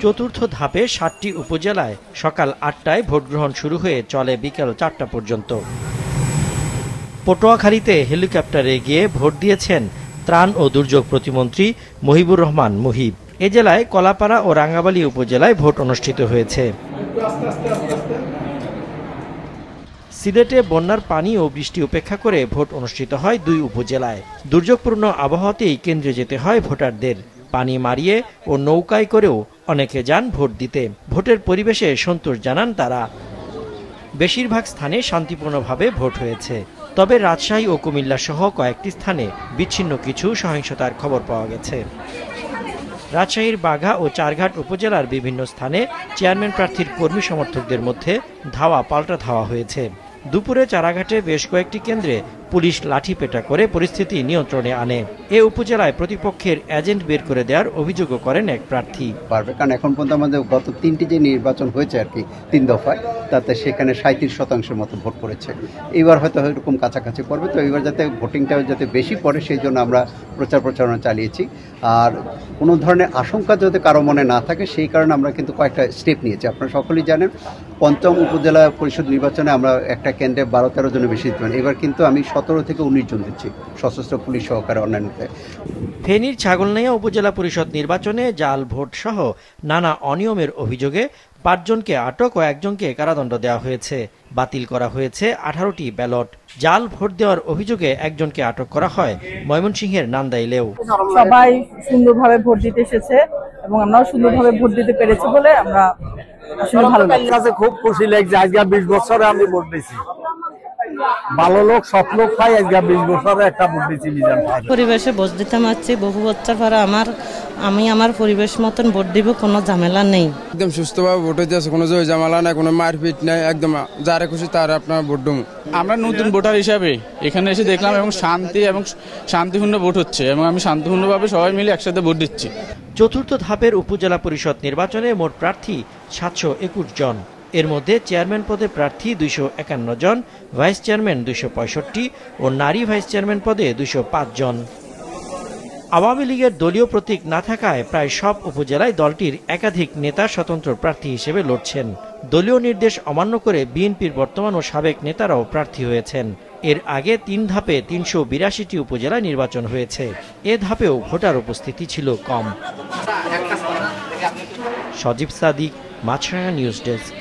চতুর্থ ধাপে ৭টি উপজেলায় সকাল ৮টায় ভোট গ্রহণ শুরু হয়ে চলে বিকেল ৪টা পর্যন্ত। পটুয়াখালীতে হেলিকপ্টারে গিয়ে ভোট দিয়েছেন ত্রাণ ও দুর্যোগ প্রতিমন্ত্রী মহিবুর রহমান মুহিব। এ জেলায় কলাপাড়া ও রাঙ্গাবালী উপজেলায় ভোট অনুষ্ঠিত হয়েছে। সিলেটে বন্যার পানি ও বৃষ্টি উপেক্ষা করে ভোট অনুষ্ঠিত হয় ২ উপজেলায়। দুর্যোগপূর্ণ আবহাওয়াতেই কেন্দ্রে যেতে হয় ভোটারদের। পানি মারিয়ে ও নৌকায় করেও অনেকে যান ভোট দিতে। ভোটের পরিবেশে সন্তোষ জানান তারা। বেশিরভাগ স্থানে শান্তিপূর্ণভাবে ভোট হয়েছে, তবে রাজশাহী ও কুমিল্লা সহ কয়েকটি স্থানে বিচ্ছিন্ন কিছু সহিংসতার খবর পাওয়া গেছে। রাজশাহীর বাঘা ও চারঘাট উপজেলার বিভিন্ন স্থানে চেয়ারম্যান প্রার্থীর কর্মী সমর্থকদের মধ্যে ধাওয়া পাল্টা ধাওয়া হয়েছে। দুপুরে চারাঘাটে বেশ কয়েকটি কেন্দ্রে পুলিশ লাঠিপেটা করে পরিস্থিতি নিয়ন্ত্রণে আনে। এ উপজেলায় প্রতিপক্ষের এজেন্ট বের করে দেওয়ার অভিযোগও করেন এক প্রার্থী। কারণ এখন পর্যন্ত আমাদের গত 3টি যে নির্বাচন হয়েছে আর কি 3 দফায়, তাতে সেখানে 37% মতো ভোট পড়েছে। এবার হয়তো এরকম কাছাকাছি পড়বে, তো এবার যাতে ভোটিংটা যাতে বেশি পড়ে সেই জন্য আমরা প্রচারণা চালিয়েছি। আর কোনো ধরনের আশঙ্কা যাতে কারো মনে না থাকে সেই কারণে আমরা কিন্তু কয়েকটা স্টেপ নিয়েছি। আপনারা সকলেই জানেন ৫ম উপজেলা পরিষদ নির্বাচনে আমরা একটা কেন্দ্রে ১২-১৩ জনের বেশি দিতে পারি। এবার কিন্তু আমি ১৭ থেকে ১৯ জন দিচ্ছি সশস্ত্র পুলিশ সহকারে অন্যান্যতে। ফেনীর ছাগলনাইয়া উপজেলা পরিষদ নির্বাচনে জাল ভোট সহ নানা অনিয়মের অভিযোগে ৫ জনকে আটক ও ১ জনকে কারাদণ্ড দেওয়া হয়েছে। বাতিল করা হয়েছে 18টি ব্যালট। জাল ভোট দেওয়ার অভিযোগে ১ জনকে আটক করা হয় ময়মনসিংহের নান্দাইলেও। সবাই সুন্দরভাবে ভোট দিতে এসেছে এবং আমরাও সুন্দরভাবে ভোট দিতে পেরেছি বলে আমরা আসলে ভালো লাগছে। খুব খুশি লাগছে। আজকে 20 বছরে আমি ভোট দিয়েছি। ভালো লোক সব লোক পাই। আজকে 20 বছরে একটা ভোট দিয়েছি। পরিবেশে ভোট দিতে পারছি। বহু বছর পরে আমি আমার পরিবেশ মতন ভোট দিব, কোনো ঝামেলা নেই। একদম সুস্থভাবে ভোট হইতে আছে, কোনো ঝামেলা নাই, কোনো মারপিট নাই, একদম যারা খুশি তারা আপনার ভোট দেব। আমরা নতুন ভোটার হিসাবে এখানে এসে দেখলাম এবং শান্তিপূর্ণ ভোট হচ্ছে এবং আমি শান্তিপূর্ণভাবে সবাই মিলে একসাথে ভোট দিচ্ছি। চতুর্থ ধাপের উপজেলা পরিষদ নির্বাচনে মোট প্রার্থী 721 জন। এর মধ্যে চেয়ারম্যান পদে প্রার্থী 251 জন, ভাইস চেয়ারম্যান 265 ও নারী ভাইস চেয়ারম্যান পদে 205 জন। আওয়ামী লীগের দলীয় প্রতীক না থাকায় প্রায় সব উপজেলায় দলটির একাধিক নেতা স্বতন্ত্র প্রার্থী হিসেবে লড়ছেন। দলীয় নির্দেশ অমান্য করে বিএনপির বর্তমান ও সাবেক নেতারাও প্রার্থী হয়েছেন। এর আগে 3 ধাপে 382টি উপজেলায় নির্বাচন হয়েছে। এ ধাপেও ভোটার উপস্থিতি ছিল কম। সজীব সাদিক, মাছরাঙা নিউজ ডেস্ক।